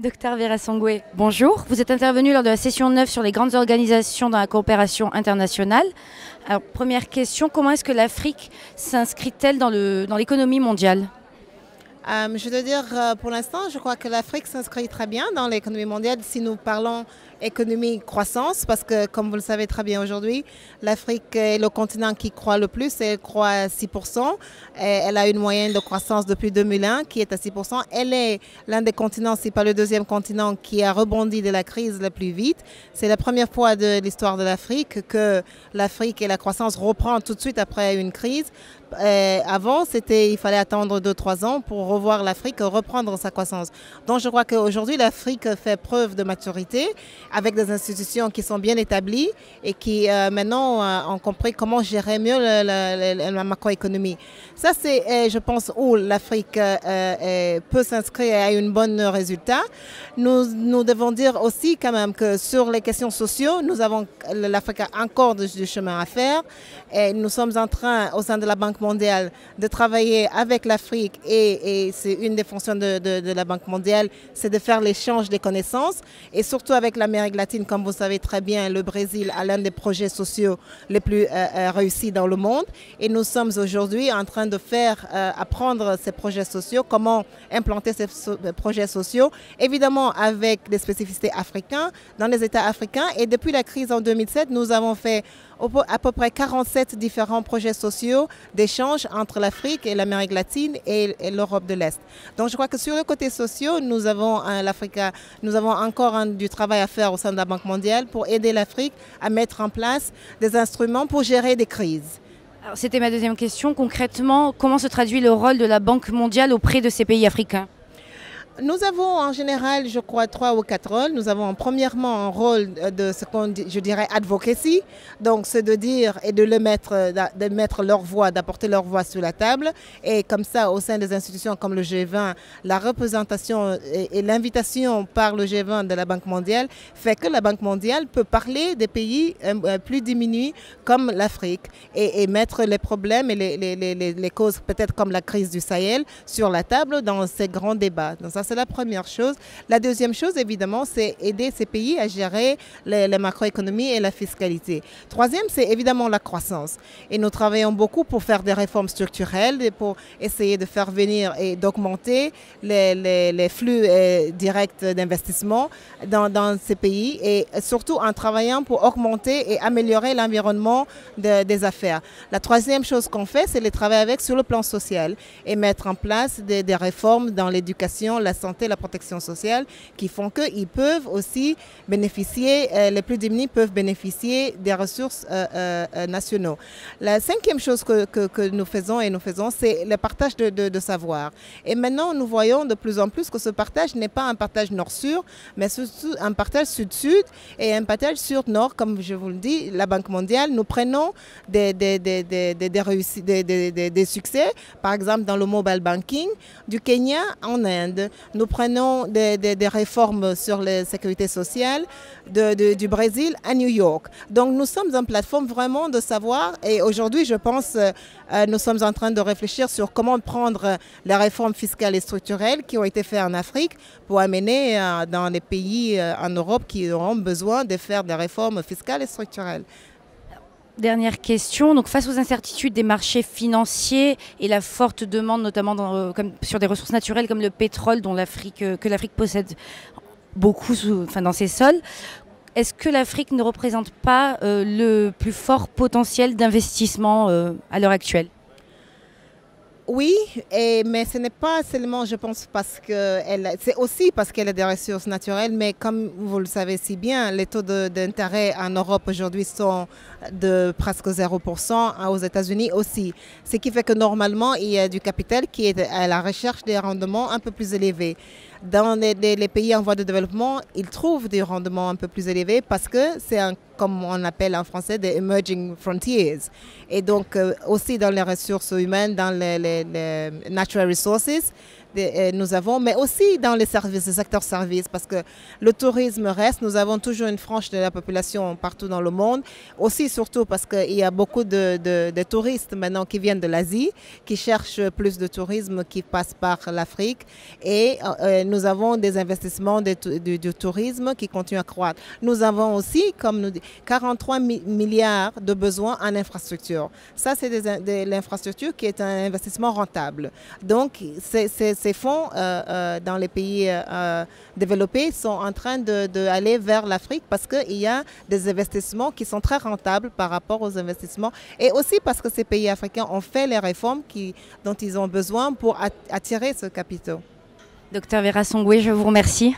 Docteur Vera Songwe, bonjour. Vous êtes intervenu lors de la session 9 sur les grandes organisations dans la coopération internationale. Alors, première question, comment est-ce que l'Afrique s'inscrit-elle dans l'économie mondiale? Je dois dire, pour l'instant, je crois que l'Afrique s'inscrit très bien dans l'économie mondiale si nous parlons économie-croissance, parce que, comme vous le savez très bien aujourd'hui, l'Afrique est le continent qui croît le plus, elle croît à 6%. Et elle a une moyenne de croissance depuis 2001 qui est à 6%. Elle est l'un des continents, si pas le deuxième continent, qui a rebondi de la crise le plus vite. C'est la première fois de l'histoire de l'Afrique que l'Afrique et la croissance reprend tout de suite après une crise. Avant, il fallait attendre 2-3 ans pour revoir l'Afrique reprendre sa croissance. Donc je crois qu'aujourd'hui, l'Afrique fait preuve de maturité avec des institutions qui sont bien établies et qui maintenant ont compris comment gérer mieux la macroéconomie. Ça, c'est, je pense, où l'Afrique peut s'inscrire à un bon résultat. Nous devons dire aussi quand même que sur les questions sociales, l'Afrique a encore du chemin à faire. Et nous sommes en train, au sein de la Banque mondiale, de travailler avec l'Afrique et c'est une des fonctions de la Banque mondiale, c'est de faire l'échange des connaissances et surtout avec l'Amérique latine, comme vous savez très bien, le Brésil a l'un des projets sociaux les plus réussis dans le monde et nous sommes aujourd'hui en train de faire apprendre ces projets sociaux, comment implanter ces projets sociaux, évidemment avec des spécificités africaines dans les États africains et depuis la crise en 2007, nous avons fait à peu près 47 différents projets sociaux d'échange entre l'Afrique et l'Amérique latine et l'Europe de l'Est. Donc je crois que sur le côté social, nous avons encore du travail à faire au sein de la Banque mondiale pour aider l'Afrique à mettre en place des instruments pour gérer des crises. C'était ma deuxième question. Concrètement, comment se traduit le rôle de la Banque mondiale auprès de ces pays africains? Nous avons en général, je crois, 3 ou 4 rôles. Nous avons premièrement un rôle de ce qu'on dit, je dirais, advocacy. Donc, c'est de dire et de mettre leur voix, d'apporter leur voix sur la table. Et comme ça, au sein des institutions comme le G20, la représentation et l'invitation par le G20 de la Banque mondiale fait que la Banque mondiale peut parler des pays plus diminués comme l'Afrique et mettre les problèmes et les causes, peut-être comme la crise du Sahel, sur la table dans ces grands débats. Donc, ça, c'est la première chose. La deuxième chose, évidemment, c'est aider ces pays à gérer la macroéconomie et la fiscalité. Troisième, c'est évidemment la croissance. Et nous travaillons beaucoup pour faire des réformes structurelles et pour essayer de faire venir et d'augmenter les flux directs d'investissement dans ces pays et surtout en travaillant pour augmenter et améliorer l'environnement des affaires. La troisième chose qu'on fait, c'est de travailler sur le plan social et mettre en place des réformes dans l'éducation, la santé, la protection sociale, qui font qu'ils peuvent aussi bénéficier, les plus démunis peuvent bénéficier des ressources nationaux. La cinquième chose que nous faisons, c'est le partage de savoir. Et maintenant, nous voyons de plus en plus que ce partage n'est pas un partage nord-sud, mais surtout un partage sud-sud et un partage sud-nord, comme je vous le dis, la Banque mondiale, nous prenons des succès, par exemple dans le mobile banking, du Kenya en Inde. Nous prenons des réformes sur la sécurité sociale du Brésil à New York. Donc nous sommes une plateforme vraiment de savoir et aujourd'hui je pense nous sommes en train de réfléchir sur comment prendre les réformes fiscales et structurelles qui ont été faites en Afrique pour amener dans les pays en Europe qui auront besoin de faire des réformes fiscales et structurelles. Dernière question, donc face aux incertitudes des marchés financiers et la forte demande notamment sur des ressources naturelles comme le pétrole que l'Afrique possède beaucoup dans ses sols, est-ce que l'Afrique ne représente pas le plus fort potentiel d'investissement à l'heure actuelle? Oui, mais ce n'est pas seulement, je pense, c'est aussi parce qu'elle a des ressources naturelles, mais comme vous le savez si bien, les taux d'intérêt en Europe aujourd'hui sont de presque 0%, aux États-Unis aussi. Ce qui fait que normalement, il y a du capital qui est à la recherche des rendements un peu plus élevés. Dans les pays en voie de développement, ils trouvent des rendements un peu plus élevés parce que c'est comme on appelle en français, des emerging frontiers. Et donc aussi dans les ressources humaines, dans les natural resources, nous avons, mais aussi dans les services, le secteur services, parce que le tourisme reste. Nous avons toujours une frange de la population partout dans le monde. Aussi, surtout parce qu'il y a beaucoup de touristes maintenant qui viennent de l'Asie, qui cherchent plus de tourisme, qui passent par l'Afrique. Et nous avons des investissements du tourisme qui continuent à croître. Nous avons aussi, comme nous dit, 43 milliards de besoins en infrastructure. Ça, c'est de l'infrastructure qui est un investissement rentable. Donc, ces fonds dans les pays développés sont en train d'aller vers l'Afrique parce qu'il y a des investissements qui sont très rentables par rapport aux investissements et aussi parce que ces pays africains ont fait les réformes dont ils ont besoin pour attirer ce capital. Docteur Vera Songwe, je vous remercie.